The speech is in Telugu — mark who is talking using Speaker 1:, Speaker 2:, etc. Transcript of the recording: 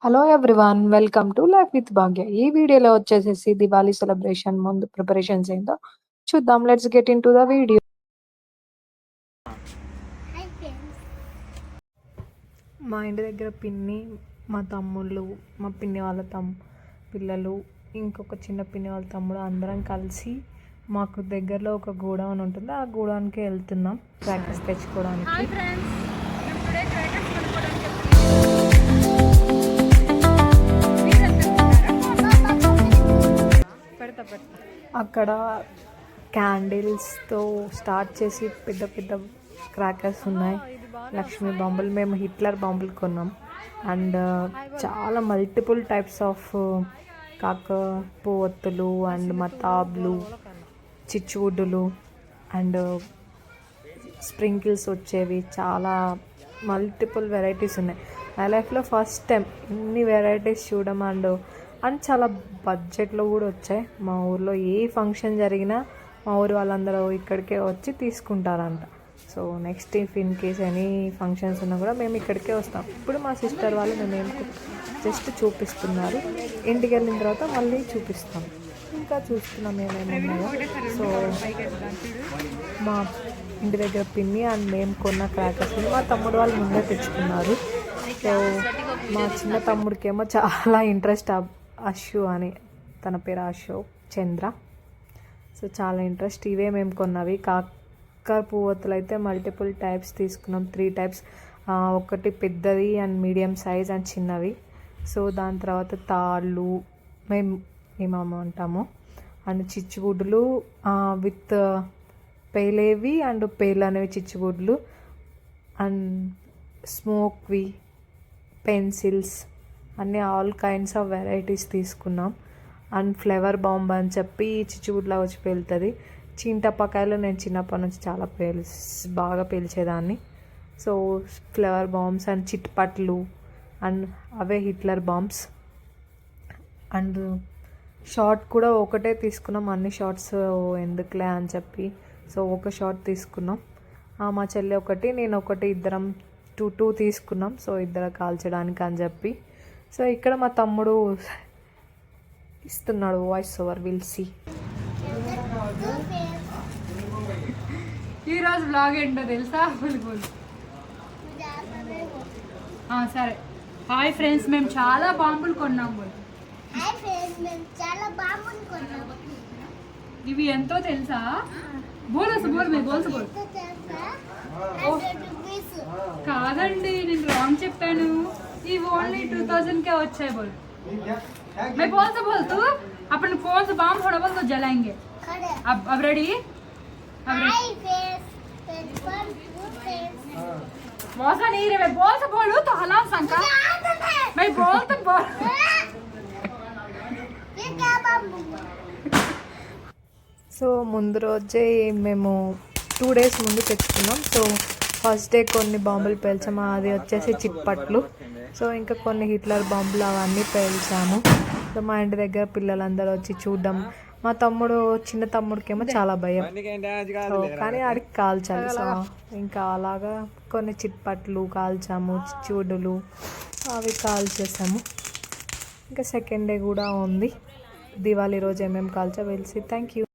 Speaker 1: Hello everyone. Welcome to life with Bhagya. ఈ వీడియోలో వచ్చేసేసి దివాళీ సెలబ్రేషన్ ముందు ప్రిపరేషన్స్ ఏంటో చూద్దాం. Let's get into the video. మా ఇంటి దగ్గర పిన్ని, మా తమ్ముళ్ళు, మా పిన్ని వాళ్ళ పిల్లలు, ఇంకొక చిన్న పిన్ని వాళ్ళ తమ్ముడు అందరం కలిసి మాకు దగ్గరలో ఒక గోడౌన్ ఉంటుంది. ఆ గోడౌన్కి వెళ్తున్నాం క్రాకర్స్ తెచ్చుకోవడానికి. అక్కడ క్యాండిల్స్తో స్టార్ట్ చేసి పెద్ద పెద్ద క్రాకర్స్ ఉన్నాయి. లక్ష్మీ బాంబులు, మేము హిట్లర్ బాంబులు కొన్నాం. అండ్ చాలా మల్టిపుల్ టైప్స్ ఆఫ్ పువ్వొత్తులు అండ్ మతాబ్లు, చిచ్చువుడ్డులు అండ్ స్ప్రింకిల్స్ వచ్చేవి. చాలా మల్టిపుల్ వెరైటీస్ ఉన్నాయి. నా లైఫ్లో ఫస్ట్ టైం ఇన్ని వెరైటీస్ చూడడం అండ్ చాలా బడ్జెట్లో కూడా వచ్చాయి. మా ఊర్లో ఏ ఫంక్షన్ జరిగినా మా ఊరు వాళ్ళందరూ ఇక్కడికే వచ్చి తీసుకుంటారంట. So next if in case any functions ఉన్నా కూడా మేము ఇక్కడికే వస్తాం. ఇప్పుడు మా సిస్టర్ వాళ్ళు మేము జస్ట్ చూపిస్తున్నారు. ఇంటికి వెళ్ళిన తర్వాత మళ్ళీ చూపిస్తాం. ఇంకా చూస్తున్నాం ఏమేమి ఉన్నాయో. సో మా ఇంటి దగ్గర పిన్ని అండ్ మేము కొన్న క్రాకర్స్ మా తమ్ముడు వాళ్ళు ముందే తెచ్చుకున్నారు. సో మా చిన్న తమ్ముడికేమో చాలా ఇంట్రెస్ట్. అశు అని, తన పేరు అశోక్ చంద్ర. సో చాలా ఇంట్రెస్ట్. ఇవే మేము కొన్నవి. కాకర పువ్వొత్తులు అయితే మల్టిపుల్ టైప్స్ తీసుకున్నాం. 3 టైప్స్. ఒకటి పెద్దది అండ్ మీడియం సైజ్ అండ్ చిన్నవి. సో దాని తర్వాత తాళ్ళు మేము ఏమంటాము అండ్ చిచ్చుగుడ్లు విత్ పేలేవి అండ్ పేలు అనేవి చిచ్చుగుడ్లు అండ్ స్మోక్వి, పెన్సిల్స్ అన్నీ ఆల్ కైండ్స్ ఆఫ్ వెరైటీస్ తీసుకున్నాం. అండ్ ఫ్లేవర్ బాంబ్ అని చెప్పి చిచ్చుగుడ్లా వచ్చి పేలుతుంది. చింతపకాయలు నేను చిన్నప్పటి నుంచి చాలా బాగా పేల్చేదాన్ని. సో ఫ్లేవర్ బాంబ్స్ అండ్ చిట్పట్లు అండ్ అవే హిట్లర్ బాంబ్స్. అండ్ షార్ట్ కూడా ఒకటే తీసుకున్నాం. అన్ని షార్ట్స్ ఎందుకులే అని చెప్పి సో ఒక షార్ట్ తీసుకున్నాం. మా చెల్లి ఒకటి, నేను ఒకటి, ఇద్దరం టూ తీసుకున్నాం. సో ఇద్దరు కాల్చడానికి అని చెప్పి. సో ఇక్కడ మా తమ్ముడు ఇస్తున్నాడు వాయిస్ ఓవర్. Will see.
Speaker 2: ఈరోజు బ్లాగ్ ఏంటో తెలుసా? సరే. హాయ్ ఫ్రెండ్స్, మేము చాలా బాంబులు కొన్నాము. ఇవి ఎంతో తెలుసా? కాదండి, నేను రాంగ్ చెప్పాను. ఇవి ఓన్లీ 2000 के వచ్చాయి. बोल मैं बोल तू अपन कौन सा बम थोड़ा बोल तो जलाएंगे. अब रेडी? मौसा नहीं रे, मैं बोल तो बोलूं तो हलाल संका. मैं बोल तो बोल.
Speaker 1: సో ముందు రోజే మేము 2 days ముందు తెచ్చుకున్నాం. సో ఫస్ట్ డే కొన్ని బాంబులు పేల్చాము. అది వచ్చేసి చిట్పట్లు. సో ఇంకా కొన్ని హిట్లర్ బాంబులు అవన్నీ పేల్చాము. సో మా ఇంటి దగ్గర పిల్లలందరూ వచ్చి చూడడం. మా తమ్ముడు, చిన్న తమ్ముడికేమో చాలా భయం. సో కానీ ఆడికి కాల్చాలి. సో ఇంకా అలాగా కొన్ని చిట్పట్లు కాల్చాము, చిచ్చుడులు అవి కాల్చేసాము. ఇంకా సెకండ్ డే కూడా ఉంది. దివాళీ రోజు ఏమేమి కాల్చా వెలిసి. Thank you.